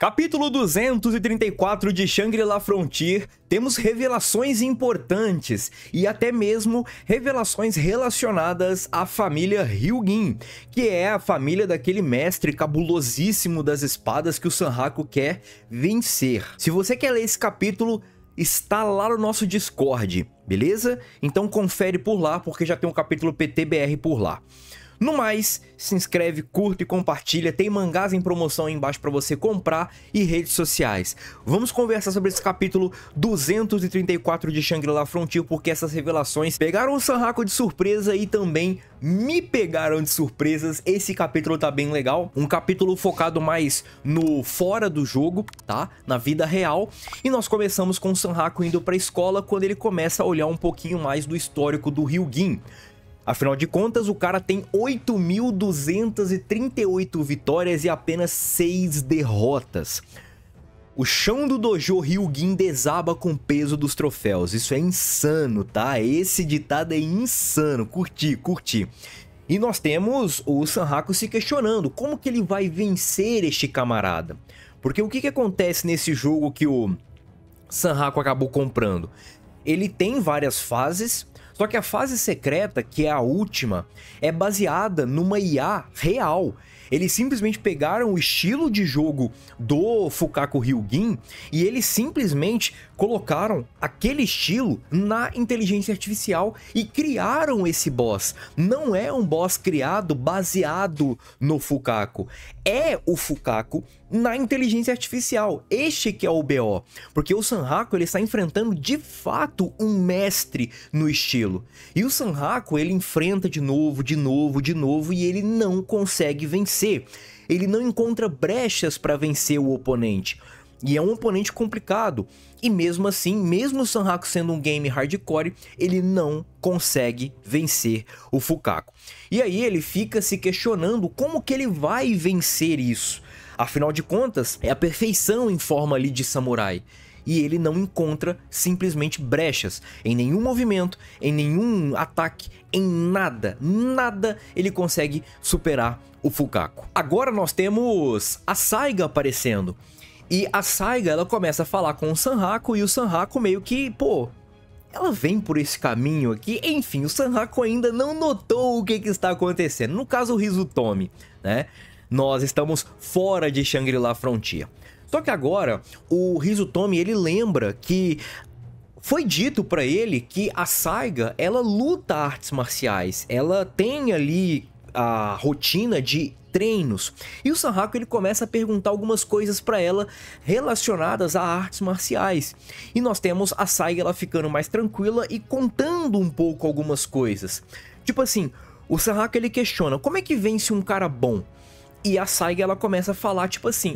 Capítulo 234 de Shangri-La Frontier, temos revelações importantes e até mesmo revelações relacionadas à família Ryujin, que é a família daquele mestre cabulosíssimo das espadas que o Sanraku quer vencer. Se você quer ler esse capítulo, está lá no nosso Discord, beleza? Então confere por lá, porque já tem um capítulo PTBR por lá. No mais, se inscreve, curta e compartilha, tem mangás em promoção aí embaixo para você comprar e redes sociais. Vamos conversar sobre esse capítulo 234 de Shangri-La Frontier, porque essas revelações pegaram o Sanraku de surpresa e também me pegaram de surpresas. Esse capítulo tá bem legal, um capítulo focado mais no fora do jogo, tá? Na vida real. E nós começamos com o Sanraku indo pra escola, quando ele começa a olhar um pouquinho mais do histórico do Ryujin. Afinal de contas, o cara tem 8.238 vitórias e apenas 6 derrotas. O chão do dojo Ryujin desaba com o peso dos troféus. Isso é insano, tá? Esse ditado é insano. Curti. E nós temos o Sanraku se questionando como que ele vai vencer este camarada. Porque o que acontece nesse jogo que o Sanraku acabou comprando? Ele tem várias fases. Só que a fase secreta, que é a última, é baseada numa IA real. Eles simplesmente pegaram o estilo de jogo do Fukaku Ryujin e eles simplesmente colocaram aquele estilo na inteligência artificial e criaram esse boss. Não é um boss criado baseado no Fukaku, é o Fukaku na inteligência artificial. Este que é o BO, porque o Sanraku ele está enfrentando de fato um mestre no estilo. E o Sanraku ele enfrenta de novo e ele não consegue vencer. Ele não encontra brechas para vencer o oponente. E é um oponente complicado. E mesmo assim, mesmo o Sanraku sendo um game hardcore, ele não consegue vencer o Fukaku. E aí ele fica se questionando como que ele vai vencer isso. Afinal de contas, é a perfeição em forma ali de samurai. E ele não encontra simplesmente brechas em nenhum movimento, em nenhum ataque, em nada ele consegue superar o Fukaku. Agora nós temos a Saiga aparecendo. E a Saiga, ela começa a falar com o Sanraku e o Sanraku meio que, ela vem por esse caminho aqui. Enfim, o Sanraku ainda não notou o que está acontecendo. No caso, o Rizutomi, né? Nós estamos fora de Shangri-La Frontier. Só que agora, o Rizutomi, ele lembra que foi dito pra ele que a Saiga, ela luta artes marciais. Ela tem ali a rotina de treinos. E o Sanraku, ele começa a perguntar algumas coisas pra ela relacionadas a artes marciais. E nós temos a Saiga, ela ficando mais tranquila e contando um pouco algumas coisas. Tipo assim, o Sanraku, ele questiona, como é que vence um cara bom? E a Saiga, ela começa a falar, tipo assim,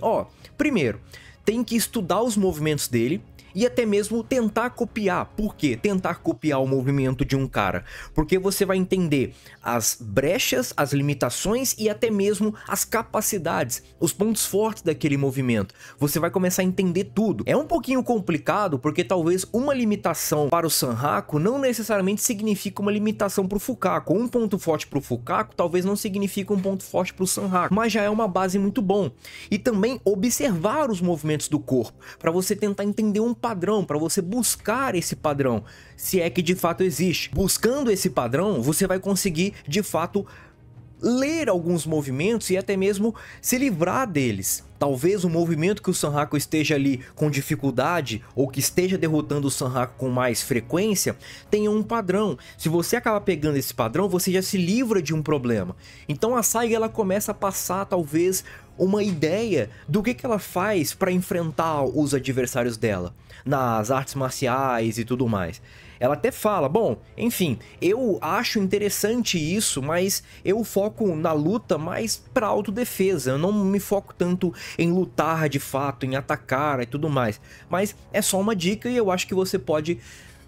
primeiro, tem que estudar os movimentos dele e até mesmo tentar copiar. Por quê? Tentar copiar o movimento de um cara. Porque você vai entender as brechas, as limitações e até mesmo as capacidades, os pontos fortes daquele movimento. Você vai começar a entender tudo. É um pouquinho complicado porque talvez uma limitação para o Sanraku não necessariamente significa uma limitação para o Fukaku. Um ponto forte para o Fukaku talvez não signifique um ponto forte para o Sanraku. Mas já é uma base muito bom. E também observar os movimentos do corpo, para você tentar entender um padrão, para você buscar esse padrão, se é que de fato existe. Buscando esse padrão, você vai conseguir de fato ler alguns movimentos e até mesmo se livrar deles. Talvez o movimento que o Sanraku esteja ali com dificuldade ou que esteja derrotando o Sanraku com mais frequência tenha um padrão. Se você acaba pegando esse padrão, você já se livra de um problema. Então a Saiga, ela começa a passar talvez uma ideia do que ela faz para enfrentar os adversários dela nas artes marciais e tudo mais. Ela até fala, bom, enfim, eu acho interessante isso, mas eu foco na luta mais para autodefesa. Eu não me foco tanto em lutar de fato, em atacar e tudo mais. Mas é só uma dica e eu acho que você pode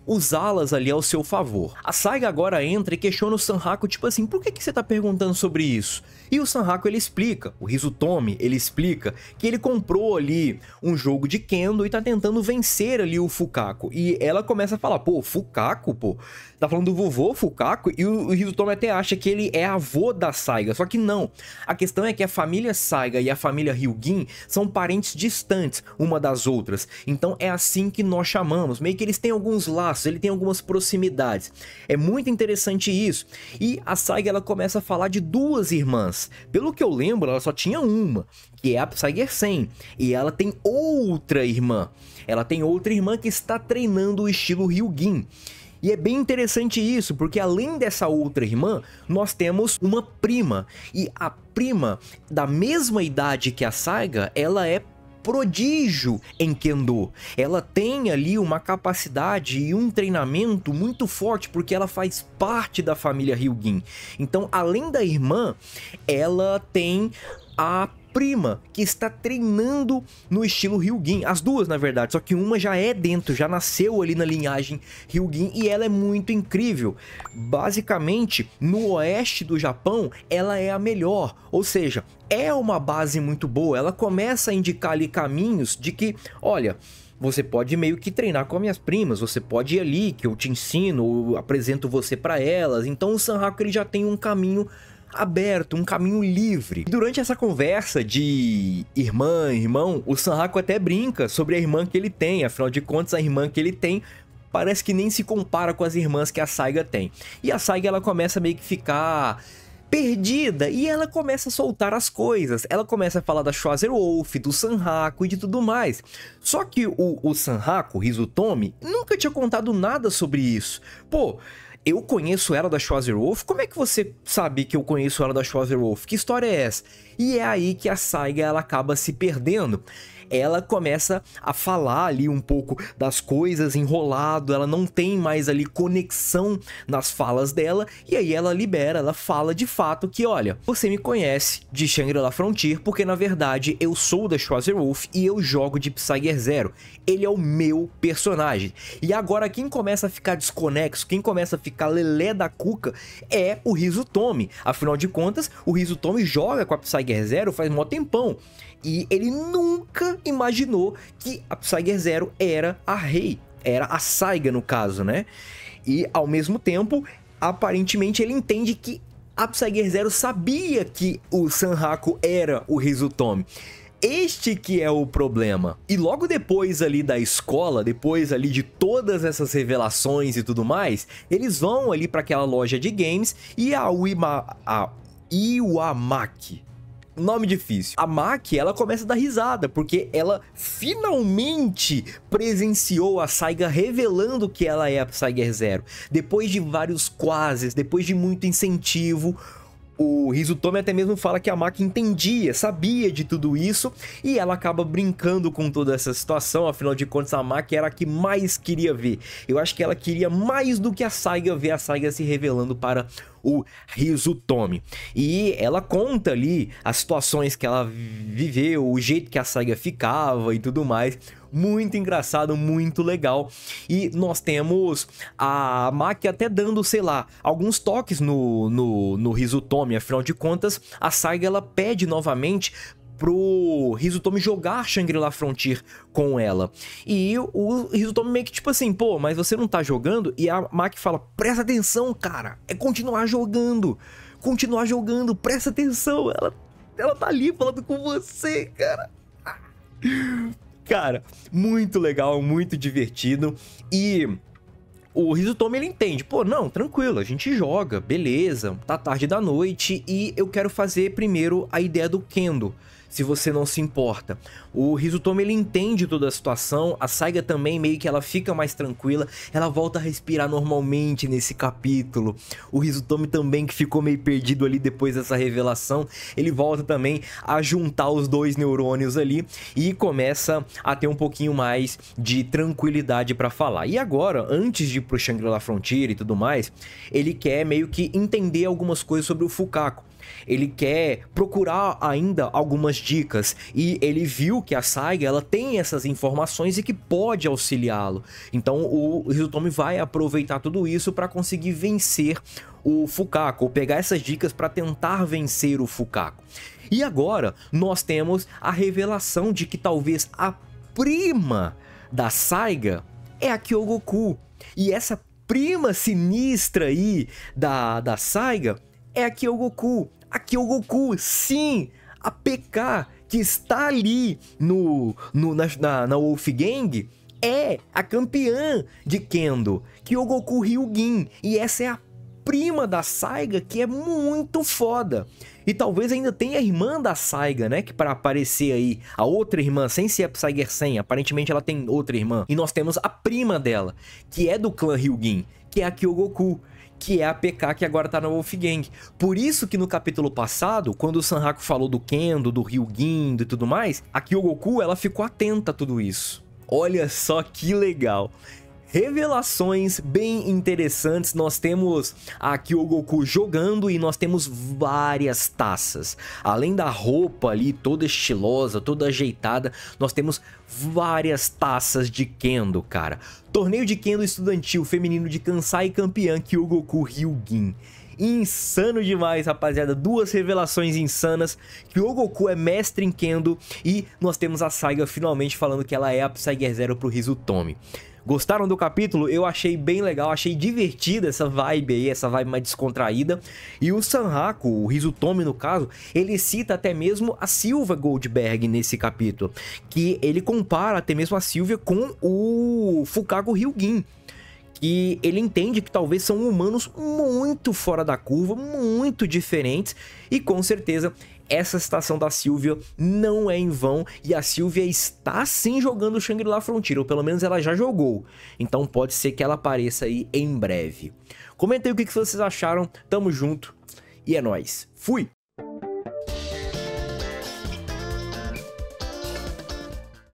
usá-las ali ao seu favor. A Saiga agora entra e questiona o Sanhaku, tipo assim, por que você tá perguntando sobre isso? E o Sanhaku ele explica, o Hizutomi ele explica que ele comprou ali um jogo de Kendo e tá tentando vencer ali o Fukaku. E ela começa a falar, pô, Fukaku, pô, tá falando do vovô Fukaku? E o Hizutomi até acha que ele é avô da Saiga, só que não. A questão é que a família Saiga e a família Ryugin são parentes distantes uma das outras. Então é assim que nós chamamos, meio que eles têm alguns laços, ele tem algumas proximidades. É muito interessante isso. E a Saiga ela começa a falar de duas irmãs. Pelo que eu lembro, ela só tinha uma, que é a Psy-Gersem, e ela tem outra irmã. Ela tem outra irmã que está treinando o estilo Ryugin. E é bem interessante isso, porque além dessa outra irmã, nós temos uma prima. E a prima, da mesma idade que a Saiga, ela é prodígio em Kendo. Ela tem ali uma capacidade e um treinamento muito forte, porque ela faz parte da família Ryugin. Então, além da irmã, ela tem a prima, que está treinando no estilo Ryugin. As duas, na verdade, só que uma já é dentro, já nasceu ali na linhagem Ryugin e ela é muito incrível. Basicamente, no oeste do Japão, ela é a melhor, ou seja, é uma base muito boa. Ela começa a indicar ali caminhos de que, olha, você pode meio que treinar com as minhas primas, você pode ir ali, que eu te ensino, eu apresento você para elas. Então o Sanhaku ele já tem um caminho aberto, um caminho livre. Durante essa conversa de irmã, irmão, o Sanhaku até brinca sobre a irmã que ele tem. Afinal de contas, a irmã que ele tem parece que nem se compara com as irmãs que a Saiga tem. E a Saiga ela começa meio que ficar perdida e ela começa a soltar as coisas. Ela começa a falar da Schwarzer Wolf, do Sanhaku e de tudo mais. Só que o Sanhaku, Hizutomi, nunca tinha contado nada sobre isso. Pô, eu conheço ela da Schwarzer Wolf? Como é que você sabe que eu conheço ela da Schwarzer Wolf? Que história é essa? E é aí que a Saiga ela acaba se perdendo. Ela começa a falar ali um pouco das coisas enrolado, ela não tem mais ali conexão nas falas dela, e aí ela libera, ela fala de fato que, olha, você me conhece de Shangri-La Frontier, porque na verdade eu sou da Schwarzer Wolf e eu jogo de Psy-Gear. Ele é o meu personagem. E agora quem começa a ficar desconexo, quem começa a ficar lelé da cuca é o Hizutomi. Afinal de contas, o Hizutomi joga com a Psy-Gear faz mó tempão. E ele nunca imaginou que a Psy-Gear era a Rei, era a Saiga no caso, né? E ao mesmo tempo, aparentemente ele entende que a Psy-Gear sabia que o Sanhaku era o Hizutomi. Este que é o problema. E logo depois ali da escola, depois ali de todas essas revelações e tudo mais, eles vão ali para aquela loja de games e a Iwamaki, nome difícil. A Maki, ela começa a dar risada, porque ela finalmente presenciou a Saiga revelando que ela é a Psy-Gear. Depois de vários quases, depois de muito incentivo, o Hizutomi até mesmo fala que a Maki entendia, sabia de tudo isso, e ela acaba brincando com toda essa situação. Afinal de contas, a Maki era a que mais queria ver. Eu acho que ela queria mais do que a Saiga ver a Saiga se revelando para o Hizutomi. E ela conta ali as situações que ela viveu, o jeito que a Saiga ficava e tudo mais. Muito engraçado, muito legal. E nós temos a Maki até dando, sei lá, alguns toques no Hizutomi. Afinal de contas, a Saiga ela pede novamente pro Hizutomi jogar Shangri-La Frontier com ela. E o Hizutomi meio que tipo assim, pô, mas você não tá jogando? E a Maki fala, presta atenção, cara, é continuar jogando, presta atenção, ela tá ali falando com você, cara. Cara, muito legal, muito divertido. E o Hizutomi ele entende, pô, não, tranquilo, a gente joga, beleza, tá tarde da noite e eu quero fazer primeiro a ideia do Kendo, se você não se importa. O Hizutomi ele entende toda a situação, a Saiga também meio que ela fica mais tranquila, ela volta a respirar normalmente nesse capítulo. O Hizutomi também, que ficou meio perdido ali depois dessa revelação, ele volta também a juntar os dois neurônios ali e começa a ter um pouquinho mais de tranquilidade para falar. E agora, antes de ir pro Shangri-La Frontier e tudo mais, ele quer meio que entender algumas coisas sobre o Fukaku. ele quer procurar ainda algumas dicas e ele viu que a Saiga ela tem essas informações e que pode auxiliá-lo. Então o Hizutomi vai aproveitar tudo isso para conseguir vencer o Fukaku, ou pegar essas dicas para tentar vencer o Fukaku. E agora nós temos a revelação de que talvez a prima da Saiga é a Kyogoku. E essa prima sinistra aí da Saiga é a Kyogoku. A Kyogoku, sim, a PK que está ali na Wolfgang é a campeã de Kendo, Kyogoku Ryugin. E essa é a prima da Saiga, que é muito foda. E talvez ainda tenha a irmã da Saiga, né? Que para aparecer aí, a outra irmã, sem ser a Psy-Gersen, aparentemente ela tem outra irmã. E nós temos a prima dela, que é do clã Ryugin, que é a Kyogoku, que é a PK que agora tá na Wolfgang. Por isso que no capítulo passado, quando o Sanhaku falou do Kendo, do Ryugin e tudo mais, a Kyogoku, ela ficou atenta a tudo isso. Olha só que legal. Revelações bem interessantes, nós temos a Kyogoku jogando e nós temos várias taças. Além da roupa ali toda estilosa, toda ajeitada, nós temos várias taças de Kendo, cara. Torneio de Kendo estudantil feminino de Kansai campeã Kyogoku Ryugin. Insano demais, rapaziada. Duas revelações insanas. Kyogoku é mestre em Kendo e nós temos a Saiga finalmente falando que ela é a Psy-Zero pro Hizutomi. Gostaram do capítulo? Eu achei bem legal, achei divertida essa vibe aí, essa vibe mais descontraída. E o Sanhaku, o Hizutomi no caso, ele cita até mesmo a Sylvia Goldberg nesse capítulo. Que ele compara até mesmo a Sylvia com o Fukaku Ryugin. Que ele entende que talvez são humanos muito fora da curva, muito diferentes. E com certeza essa citação da Sylvia não é em vão, e a Sylvia está sim jogando o Shangri-La Frontier, ou pelo menos ela já jogou, então pode ser que ela apareça aí em breve. Comentem o que vocês acharam, tamo junto, e é nóis, fui!